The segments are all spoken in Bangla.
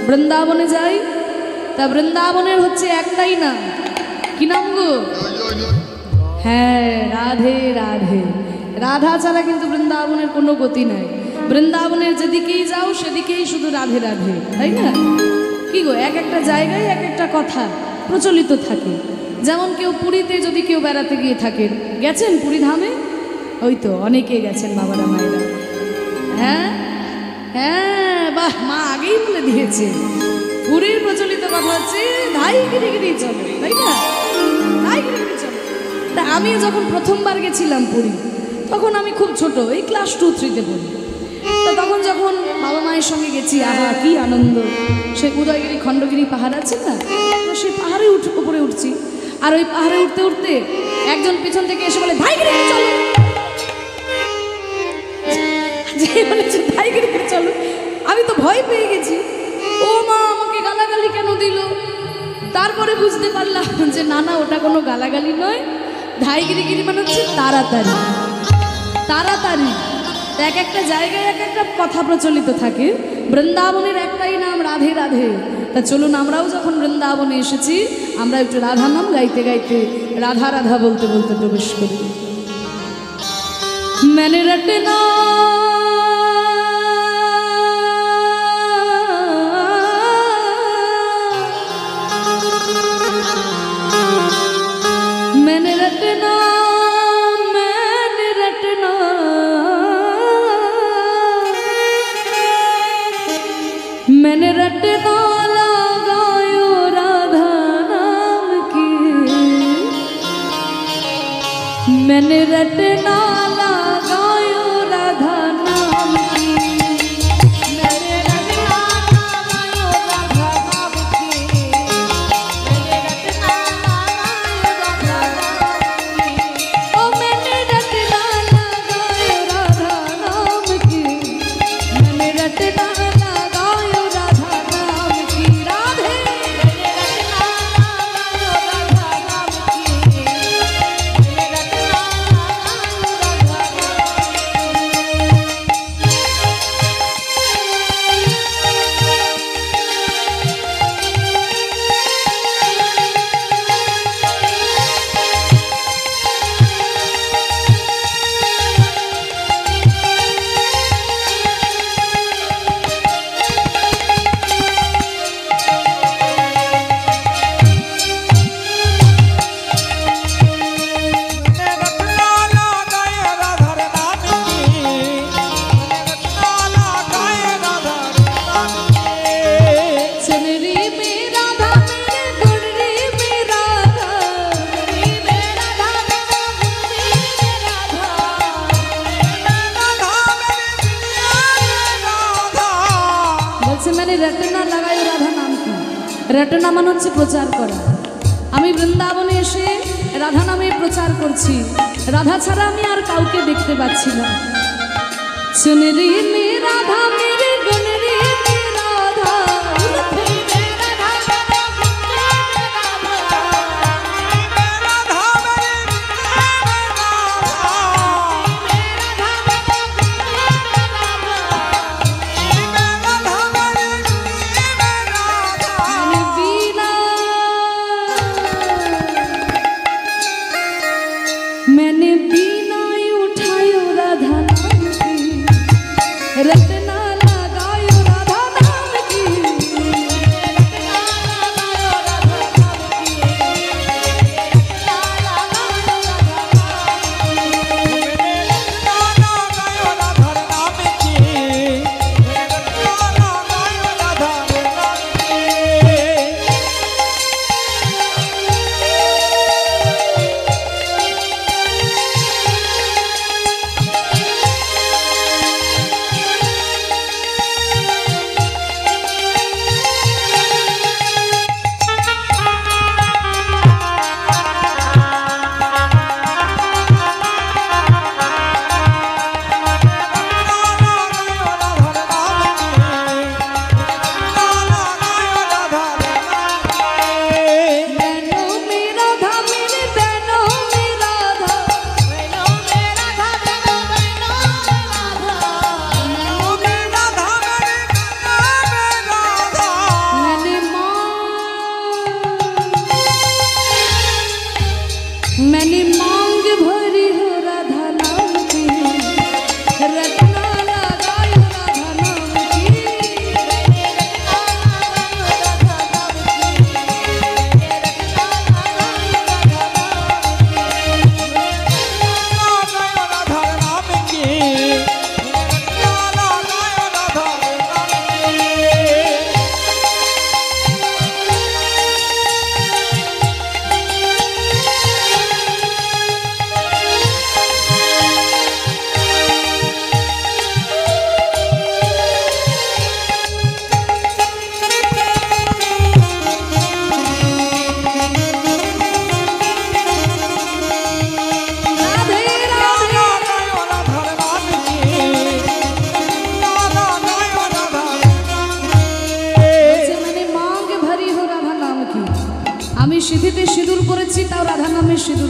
বৃন্দাবনে যাই, তা বৃন্দাবনের হচ্ছে একটাই নাম, কি নাম গো? হ্যাঁ, রাধে রাধে। রাধা ছাড়া কিন্তু বৃন্দাবনের কোনো গতি নাই। বৃন্দাবনের যেদিকেই যাও সেদিকেই শুধু রাধে রাধে, তাই না? কি গো, এক একটা জায়গায় এক একটা কথা প্রচলিত থাকে। যেমন কেউ পুরীতে যদি কেউ বেড়াতে গিয়ে থাকেন, গেছেন পুরী ধামে? ওই তো অনেকে গেছেন বাবারা মায়েরা। হ্যাঁ হ্যাঁ, বাহ, মা আগেই বলে দিয়েছে। পুরীর প্রচলিত কথা হচ্ছে ধাই গিরি গিরি চলো, তাই না? ধাই গিরি গিরি চলো। তা আমি যখন প্রথমবার গেছিলাম পুরী, তখন আমি খুব ছোট, এই ক্লাস 2-3-তে পড়ি। তো তখন যখন বাবা মায়ের সঙ্গে গেছি, আহা কি আনন্দ! সেই উদয়গিরি খণ্ডগিরি পাহাড় আছে না, তো সেই পাহাড়ে উপরে উঠছি। আর ওই পাহাড়ে উঠতে উঠতে একজন পিছন থেকে এসে বলে ধাই গিরি গিরি চলো। ধাই গিরি গিরি চলো, আমি তো ভয় পেয়ে গেছি। ও মা, আমাকে গালাগালি কেন দিল? তারপরে বুঝতে পারলাম যে না না, ওটা কোনো গালাগালি নয়, ধাই গিরি গিরি মানে হচ্ছে তাড়াতাড়ি তাড়াতাড়ি। এক একটা জায়গায় এক একটা কথা প্রচলিত থাকে। বৃন্দাবনের একটাই নাম রাধে রাধে। তা চলুন, আমরাও যখন বৃন্দাবনে এসেছি, আমরা একটু রাধা নাম গাইতে গাইতে, রাধা রাধা বলতে বলতে প্রবেশ করি। मैंने रटना मैंने रटना मैंने रटना मैंने रटना लगायो राधा नाम की मैंने रटना रटना लगायो राधा नाम की। रटना मान होच्छे प्रचार करा। आमी बृंदावने एसे राधा नामे प्रचार करछि। राधा छाड़ा आमी आर काउके देखते पाচ্ছি না। सुन रे मे राधा मेरे गुण रे मे राधा मैंने बीना उठायो राधा नाम की रटना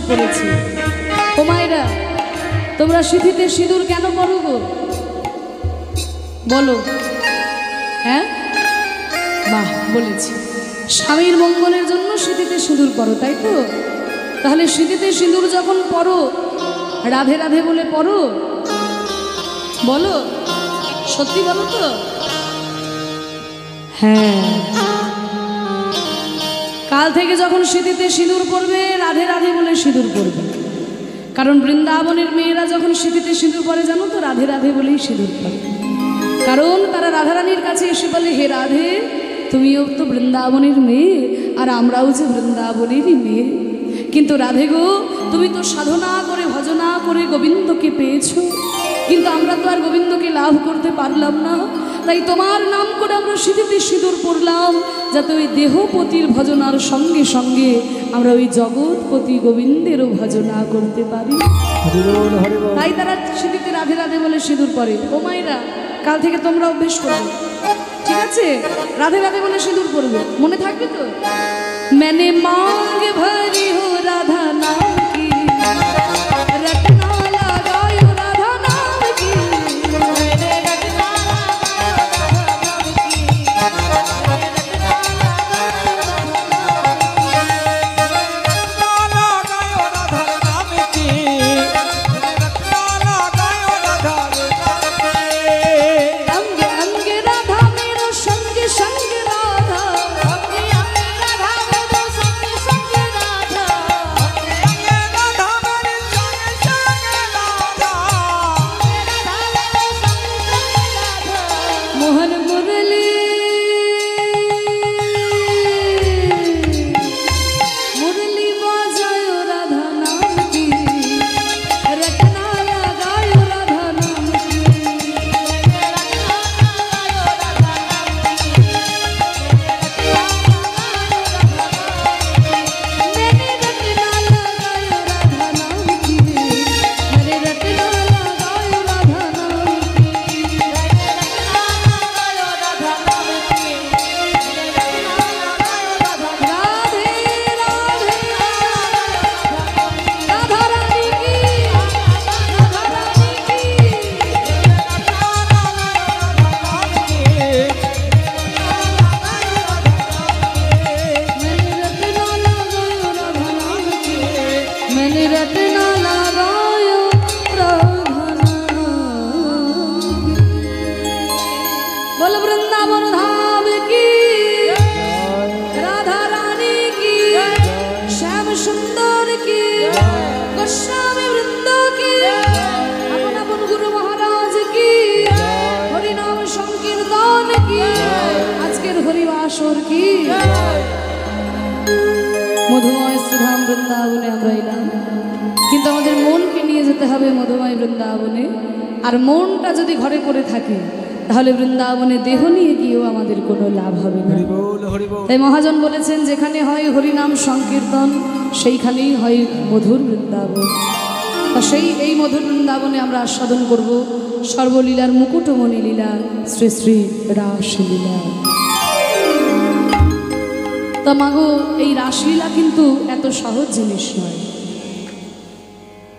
পড়েছি। ও মায়েরা, তোমরা সিঁথিতে সিঁদুর কেন পরো গো? বলো। হ্যাঁ, বাহ, বলেছি স্বামীর মঙ্গলের জন্য সিঁথিতে সিঁদুর পরো, তাই তো? তাহলে সিঁথিতে সিঁদুর যখন পরো, রাধে রাধে বলে পরো? বলো, সত্যি বলো তো? হ্যাঁ, কাল থেকে যখন সিঁথিতে সিঁদুর পরবে, রাধে রাধে বলে সিঁদুর পরবে। কারণ বৃন্দাবনের মেয়েরা যখন সিঁথিতে সিঁদুর পরে, জানো তো, রাধে রাধে বলেই সিঁদুর পরে। কারণ তারা রাধারানীর কাছে এসে বলে, হে রাধে, তুমিও তো বৃন্দাবনের মেয়ে, আর আমরাও যে বৃন্দাবনেরই মেয়ে। কিন্তু রাধে গো, তুমি তো সাধনা করে ভজনা করে গোবিন্দকে পেয়েছো, কিন্তু আমরা তো আর গোবিন্দকে লাভ করতে পারলাম না। তাই তোমার নাম করে আমরা সিঁথিতে সিঁদুর পড়লাম, যাতে ওই দেহপতির ভজনার সঙ্গে সঙ্গে আমরা ওই জগৎপতি গোবিন্দেরও ভজনা করতে পারি। তাই তারা সিঁথিতে রাধে রাধে বলে সিঁদুর পরে। ও মায়েরা, কাল থেকে তোমরা অভ্যেস করবে, ঠিক আছে? রাধে রাধে বলে সিঁদুর পরবে, মনে থাকবে তো? मैंने मांग भरी हो राधा नाम की, रटना लगायो राधा नाम की, मैंने रटना अंग अंग राधा मेरो संग संग राधा, मोहन मुरली मुरली बजायो राधा नाम की, रटना लगायो राधा नाम की, मैंने रटना लगायो राधा नाम की, मैंने रटना लगायो राधा नाम की। राधे राधे राधा रानी की, राधा रानी की, मैंने रटना लगायो राधा नाम की, मैंने रटना लगायो राधा नाम की। बोल वृंदावन धाम की, राधा रानी की, श्याम सुंदर की, गोस्वामी वृंद की, अपन अपन गुरु महाराज की, हरि नाम संकीर्तन की, আজকের হরিবাসর কি। মধুময় শ্রীধাম বৃন্দাবনে আমরা এলাম, কিন্তু আমাদের মনকে নিয়ে যেতে হবে মধুময় বৃন্দাবনে। আর মনটা যদি ঘরে পড়ে থাকে, তাহলে বৃন্দাবনে দেহ নিয়ে গিয়েও আমাদের কোনো লাভ হবে না। তাই মহাজন বলেছেন, যেখানে হয় হরিনাম সংকীর্তন, সেইখানেই হয় মধুর বৃন্দাবন। তা এই মধুর বৃন্দাবনে আমরা আস্বাদন করব সর্বলীলার মুকুটমণি লীলা, শ্রী শ্রী রাসলীলা। তা মাগো, এই রাসলীলা কিন্তু এত সহজ জিনিস নয়।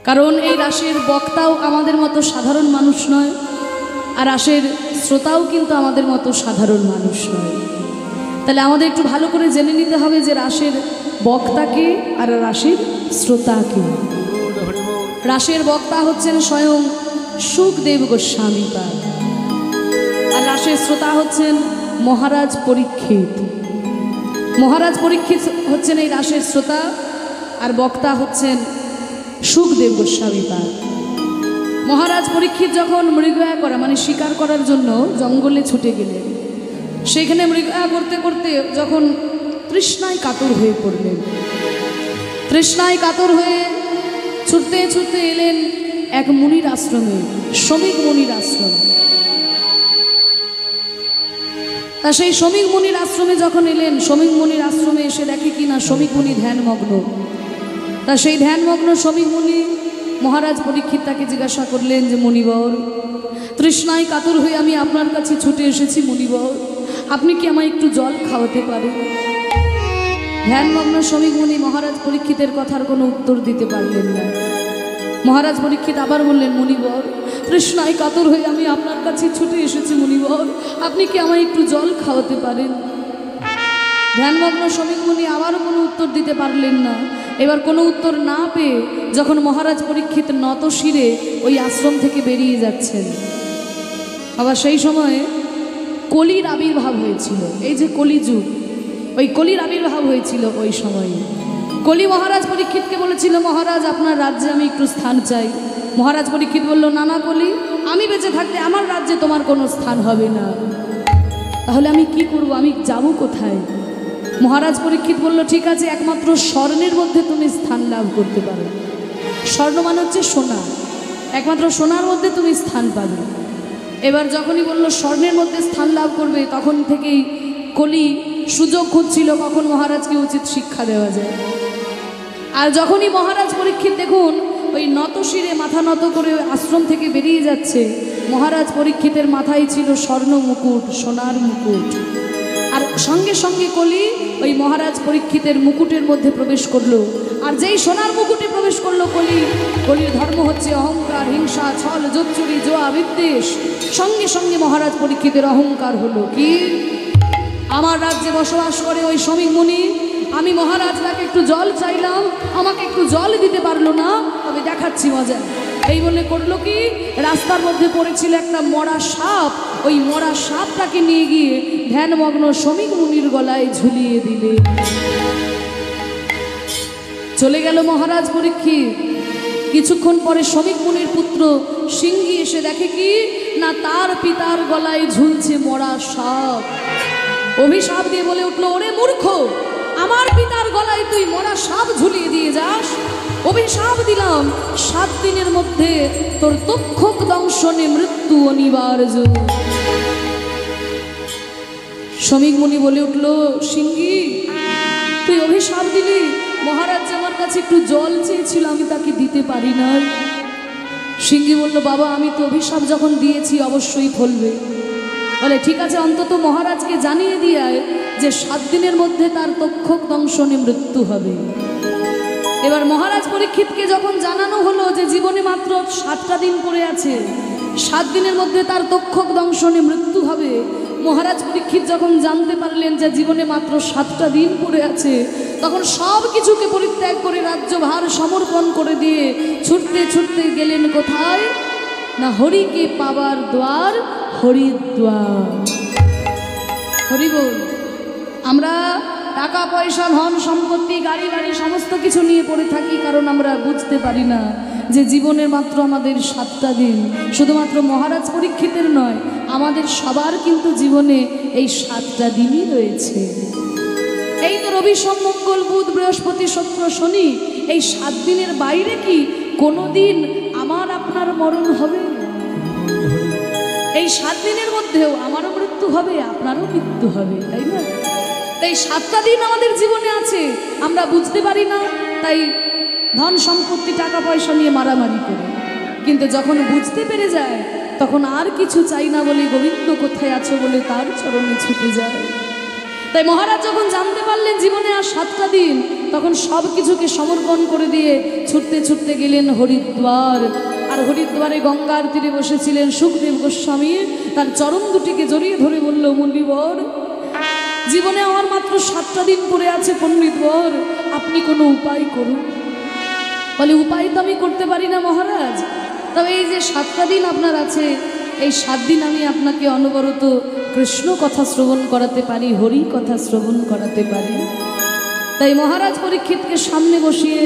কারণ এই রাসের বক্তাও আমাদের মতো সাধারণ মানুষ নয়, আর রাসের শ্রোতাও কিন্তু আমাদের মতো সাধারণ মানুষ নয়। তাহলে আমাদের একটু ভালো করে জেনে নিতে হবে যে রাসের বক্তাকে আর রাসের শ্রোতাকে। রাসের বক্তা হচ্ছেন স্বয়ং সুখদেব গোস্বামী পাদ, আর রাসের শ্রোতা হচ্ছেন মহারাজ পরীক্ষিত। মহারাজ পরীক্ষিত হচ্ছেন এই রাসের শ্রোতা, আর বক্তা হচ্ছেন সুখদেব গোস্বামী পাদ। মহারাজ পরীক্ষিত যখন মৃগয়া করা মানে শিকার করার জন্য জঙ্গলে ছুটে গেলেন, সেখানে মৃগয়া করতে করতে যখন তৃষ্ণায় কাতর হয়ে পড়লেন, তৃষ্ণায় কাতর হয়ে ছুটতে ছুটতে এলেন এক মুনির আশ্রমে, শ্রমিক মুনির আশ্রম। তা সেই শ্রমিক মুনির আশ্রমে যখন এলেন, শ্রমিক মুনির আশ্রমে এসে দেখে কিনা শ্রমিক মুনি ধ্যানমগ্ন। তা সেই ধ্যানমগ্ন শ্রমিক মুনি মহারাজ পরীক্ষিত তাকে জিজ্ঞাসা করলেন যে, মুনিবর, তৃষ্ণায় কাতর হয়ে আমি আপনার কাছে ছুটে এসেছি, মুনিবর, আপনি কি আমায় একটু জল খাওয়াতে পারেন? ধ্যানমগ্ন শ্রমিক মুনি মহারাজ পরীক্ষিতের কথার কোনো উত্তর দিতে পারলেন না। মহারাজ পরীক্ষিত আবার বললেন, মুনিবর, তৃষ্ণায় কাতর হয়ে আমি আপনার কাছে ছুটে এসেছি মুনিবর, আপনি কি আমায় একটু জল খাওয়াতে পারেন? ধ্যানমগ্ন শ্রমিক মুনি আবারও কোনো উত্তর দিতে পারলেন না। এবার কোনো উত্তর না পেয়ে যখন মহারাজ পরীক্ষিত নত শিরে ওই আশ্রম থেকে বেরিয়ে যাচ্ছেন, আবার সেই সময়ে কলির আবির্ভাব হয়েছিল। এই যে কলিযুগ, ওই কলির আবির্ভাব হয়েছিল ওই সময়ে। কলি মহারাজ পরীক্ষিতকে বলেছিল, মহারাজ আপনার রাজ্যে আমি একটু স্থান চাই। মহারাজ পরীক্ষিত বলল, না না কলি, আমি বেঁচে থাকতে আমার রাজ্যে তোমার কোনো স্থান হবে না। তাহলে আমি কি করব, আমি যাব কোথায়? মহারাজ পরীক্ষিত বলল, ঠিক আছে, একমাত্র স্বর্ণের মধ্যে তুমি স্থান লাভ করতে পারো। স্বর্ণ মানে হচ্ছে সোনা, একমাত্র সোনার মধ্যে তুমি স্থান পাবে। এবার যখনই বলল স্বর্ণের মধ্যে স্থান লাভ করবে, তখন থেকেই কলি সুযোগ খুঁজছিল কখন মহারাজকে উচিত শিক্ষা দেওয়া যায়। আর যখনই মহারাজ পরীক্ষিত দেখুন ওই নত শিরে মাথা নত করে আশ্রম থেকে বেরিয়ে যাচ্ছে, মহারাজ পরীক্ষিতের মাথায় ছিল স্বর্ণ মুকুট, সোনার মুকুট। আর সঙ্গে সঙ্গে কলি ওই মহারাজ পরীক্ষিতের মুকুটের মধ্যে প্রবেশ করলো। আর যেই সোনার মুকুটে প্রবেশ করলো কলির ধর্ম হচ্ছে অহংকার, হিংসা, ছল, জোচ্চুরি, জোয়া, বিদ্বেষ। সঙ্গে সঙ্গে মহারাজ পরীক্ষিতের অহংকার হলো কি, আমার রাজ্যে বসবাস করে ওই শ্রমিক মুনি, আমি মহারাজটাকে একটু জল চাইলাম, আমাকে একটু জল দিতে পারলো না, তবে দেখাচ্ছি মজা। এই বলে করলো কি, রাস্তার মধ্যে পড়েছিল একটা মরা সাপ, ওই মরা সাপটাকে নিয়ে গিয়ে ধ্যানমগ্ন শ্রমিক মুনির গলায় ঝুলিয়ে দিলে। চলে গেল মহারাজ পরীক্ষিত। কিছুক্ষণ পরে শ্রমিক মুনির পুত্র সিংহী এসে দেখে কি না, তার পিতার গলায় ঝুলছে মরা সাপ। অভিশাপ দিয়ে বলে উঠলো, ওরে মূর্খ, আমার পিতার গলায় তুই মরা সাপ ঝুলিয়ে দিয়ে যাস? অভিশাপ দিলাম, 7 দিনের মধ্যে তোর তক্ষক দংশনে মৃত্যু অনিবার্য। শ্রমিক মুনি বলে উঠলো, সিংহী, তুই অভিশাপ দিলি, মহারাজ আমার কাছে একটু জল চেয়েছিল, আমি তাকে দিতে পারি না। সিংহী বলল, বাবা, আমি তো অভিশাপ যখন দিয়েছি অবশ্যই ফলবে। বলে, ঠিক আছে, অন্তত মহারাজকে জানিয়ে দিয়ে যে 7 দিনের মধ্যে তার তক্ষক দংশনে মৃত্যু হবে। এবার মহারাজ পরীক্ষিতকে যখন জানানো হলো যে জীবনে মাত্র 7টা দিন পড়ে আছে, 7 দিনের মধ্যে তার তক্ষক দংশনে মৃত্যু হবে, মহারাজ পরীক্ষিত যখন জানতে পারলেন যে জীবনে মাত্র 7টা দিন পড়ে আছে, তখন সব কিছুকে পরিত্যাগ করে রাজ্যভার সমর্পণ করে দিয়ে ছুটতে ছুটতে গেলেন কোথায় না, হরিকে পাবার দ্বার হরিদ্বার। হরি বল। আমরা টাকা পয়সা, ধন সম্পত্তি, গাড়ি বাড়ি সমস্ত কিছু নিয়ে পড়ে থাকি, কারণ আমরা বুঝতে পারি না যে জীবনের মাত্র আমাদের 7টা দিন। শুধুমাত্র মহারাজ পরীক্ষিতের নয়, আমাদের সবার কিন্তু জীবনে এই 7টা দিনই রয়েছে। এই তো রবি, সোম, মঙ্গল, বুধ, বৃহস্পতি, শুক্র, শনি, এই 7 দিনের বাইরে কি কোনো দিন আমার আপনার মরণ হবে? এই 7 দিনের মধ্যেও আমারও মৃত্যু হবে, আপনারও মৃত্যু হবে, তাই না? তাই 7টা দিন আমাদের জীবনে আছে, আমরা বুঝতে পারি না, তাই ধন সম্পত্তি, টাকা পয়সা নিয়ে মারামারি করি। কিন্তু যখন বুঝতে পেরে যায়, তখন আর কিছু চাই না বলে গোবিন্দ কোথায় আছো বলে তার চরণে ছুটে যায়। তাই মহারাজ যখন জানতে পারলেন জীবনে আর 7টা দিন, তখন সব কিছুকে সমর্পণ করে দিয়ে ছুটতে ছুটতে গেলেন হরিদ্বার। আর হরিদ্বারে গঙ্গার তীরে বসেছিলেন সুখদেব গোস্বামী, তার চরণ দুটিকে জড়িয়ে ধরে বলল, মুনিবর, জীবনে আমার মাত্র 7টা দিন পড়ে আছে পণ্ডিতবর, আপনি কোনো উপায় করুন। বলে, উপায় তো আমি করতে পারি না মহারাজ, তবে এই যে 7টা দিন আপনার আছে, এই 7 দিন আমি আপনাকে অনবরত কৃষ্ণ কথা শ্রবণ করাতে পারি, হরি কথা শ্রবণ করাতে পারি। তাই মহারাজ পরীক্ষিতকে সামনে বসিয়ে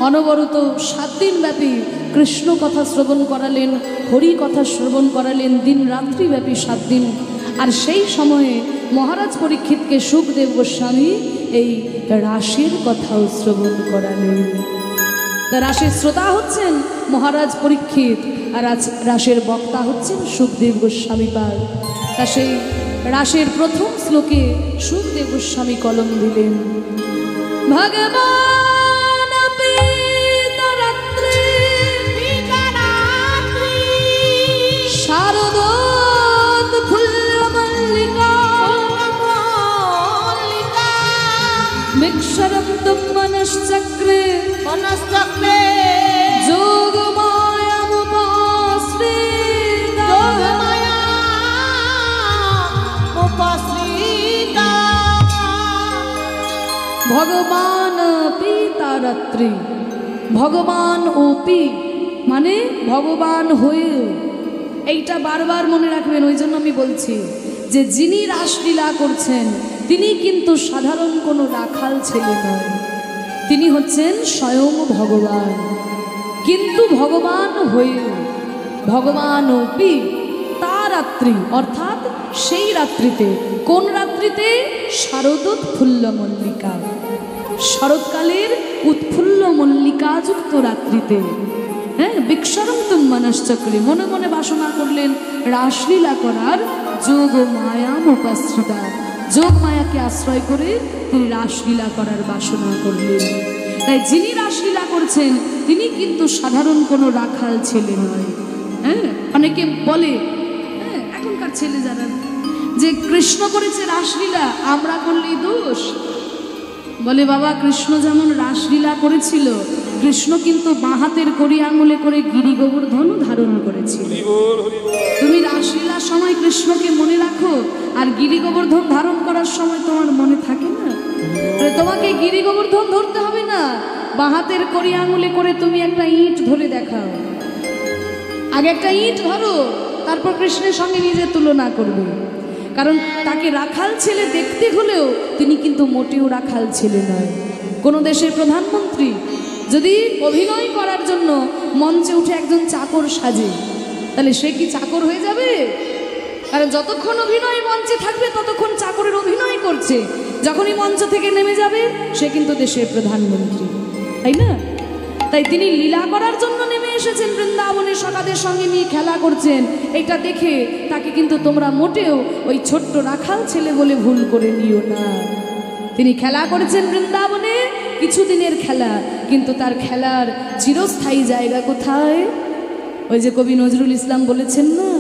অনবরত 7 দিন ব্যাপী কৃষ্ণ কথা শ্রবণ করালেন, হরি কথা শ্রবণ করালেন, দিন রাত্রি ব্যাপী 7 দিন। আর সেই সময়ে মহারাজ পরীক্ষিতকে সুখদেব গোস্বামী এই রাসের কথাও শ্রবণ করালেন। রাসের শ্রোতা হচ্ছেন মহারাজ পরীক্ষিত, আর রাসের বক্তা হচ্ছেন সুখদেব গোস্বামী পাল। তা সেই রাসের প্রথম শ্লোকে সুখদেব গোস্বামী কলম দিলেন, ভগবান পিতরাত্রি শারদোৎ ফুল্লমল্লিকা মিক্ষরম তুম মনশ্চক্রে মনশ্চক্রে যোগমায়ামুপাশ্রিতা যোগমায়ামুপাশ্রিতা ভগবান পিতারাত্রি, ভগবান ওপি মানে ভগবান হয়েও। এইটা বারবার মনে রাখবেন। ওই জন্য আমি বলছি যে যিনি রাসলীলা করছেন তিনি কিন্তু সাধারণ কোনো রাখাল ছেলে নয়, তিনি হচ্ছেন স্বয়ং ভগবান। কিন্তু ভগবান হয়েও, ভগবান ওপি তারাত্রি অর্থাৎ সেই রাত্রিতে। কোন রাত্রিতে? শারদোৎফুল্ল মল্লিকা, শরৎকালের উৎফুল্ল মল্লিকাযুক্ত রাত্রিতে। হ্যাঁ, বিক্ষরম তুম মনশ্চক্রে মনে মনে বাসনা করলেন রাসলীলা করার। যোগ মায়াম উপাশ্রিতা, যোগ মায়াকে আশ্রয় করে তিনি রাসলীলা করার বাসনা করলেন। তাই যিনি রাসলীলা করছেন তিনি কিন্তু সাধারণ কোনো রাখাল ছেলে নয়। হ্যাঁ, অনেকে বলে এখনকার ছেলে যারা যে কৃষ্ণ করেছে রাসলীলা, আমরা করলেই দোষ। বলে বাবা, কৃষ্ণ যেমন রাসলীলা করেছিল, কৃষ্ণ কিন্তু বাঁ হাতের কড়ি আঙুলে করে গিরি গোবর্ধন ধারণ করেছিল। তুমি রাসলীলার সময় কৃষ্ণকে মনে রাখো, আর গিরি গোবর্ধন ধারণ করার সময় তোমার মনে থাকে না? তোমাকে গিরি গোবর্ধন ধরতে হবে না, বাঁ হাতের কড়ি আঙুলে করে তুমি একটা ইট ধরে দেখাও। আগে একটা ইট ধরো, তারপর কৃষ্ণের সঙ্গে নিজের তুলনা করবে। কারণ তাকে রাখাল ছেলে দেখতে হলেও তিনি কিন্তু মোটেও রাখাল ছেলে নয়। কোনো দেশের প্রধানমন্ত্রী যদি অভিনয় করার জন্য মঞ্চে উঠে একজন চাকর সাজে, তাহলে সে কি চাকর হয়ে যাবে? কারণ যতক্ষণ অভিনয় মঞ্চে থাকবে ততক্ষণ চাকরের অভিনয় করছে, যখনই মঞ্চ থেকে নেমে যাবে সে কিন্তু দেশের প্রধানমন্ত্রী, তাই না? তাই তিনি লীলা করার জন্য নেমে এসেছেন বৃন্দাবনে, সখাদের সঙ্গে নিয়ে খেলা করছেন। এটা দেখে তাকে কিন্তু তোমরা মোটেও ওই ছোট্ট রাখাল ছেলে বলে ভুল করে নিও না। তিনি খেলা করেছেন বৃন্দাবনে, কিছুদিনের খেলা, কিন্তু তার খেলার চিরস্থায়ী জায়গা কোথায়? ওই যে কবি নজরুল ইসলাম বলেছেন না,